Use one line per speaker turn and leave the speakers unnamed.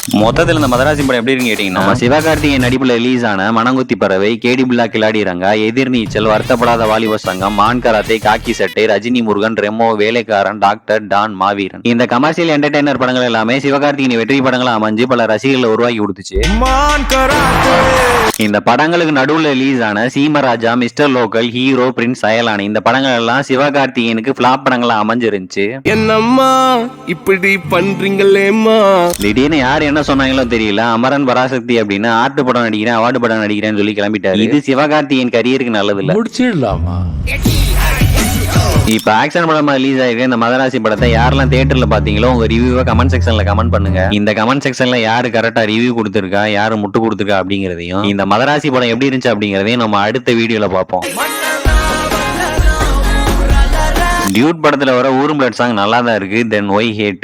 மொத்தத்தில் இந்த மதராசி படம் எப்படி இருக்கு கேட்டீங்கன்னா, சிவகார்த்திகேயன் நடிப்புல ரிலீஸ் ஆன மனங்குத்தி பறவை, கேடி பில்லா கிளாடிரங்கா, எதிர்நீச்சல், வருத்தப்படாத வாலிப சங்கம், மான் கராத்தே, காக்கி சட்டை, ரஜினி முருகன், ரெமோ, வேலைக்காரன், டாக்டர், டான், மாவீரன் இந்த கமர்ஷியல் என்டர்டைனர் படங்கள் எல்லாமே சிவகார்த்திகேயன் வெற்றி படங்களா அமைஞ்சு பல ரசிகர்களை உருவாக்கி கொடுத்துச்சு. இந்த படங்களுக்கு நடுவுல ரிலீஸ் ஆன Seemaraja, mister local, hero, prince Ayalaan இந்த படங்கள் எல்லாம் சிவகார்த்திகேயனுக்கு பிளாப் படங்களா அமைஞ்சிருந்துச்சு.
என்னம்மா இப்படி பண்றீங்களேம்மா?
திடீர்னு யார் என்ன சொன்னாங்களோ தெரியல, அமரன் பராசக்தி அப்படின்னு ஆர்ட் படம் நடிக்கிறேன், அவார்டு படம் நடிக்கிறேன்னு சொல்லி கிளம்பிட்டாரு. இது சிவகார்த்திகேயன் கரியருக்கு நல்லது இல்ல.
முடிச்சிடலாமா?
இப்ப ஆக்ஷன் படமா ரிலீஸ் ஆயிருக்கு இந்த மதராசி படத்தை யாரெல்லாம் தியேட்டர்ல பாத்தீங்களோ உங்க ரிவ்யூவை கமெண்ட் செக்ஷன்ல கமெண்ட் பண்ணுங்க. இந்த கமெண்ட் செக்ஷன்ல யாரு கரெக்டா ரிவ்யூ கொடுத்திருக்கா, யாரு முட்டு கொடுத்திருக்கா அப்படிங்கறதையும், இந்த மதராசி படம் எப்படி இருந்துச்சு அப்படிங்கறதையும் நம்ம அடுத்த வீடியோல பார்ப்போம். டியூட் படத்துல வர ஊரும் பிளட் சாங் நல்லா தான் இருக்கு. தென் ஒய் ஹேட்.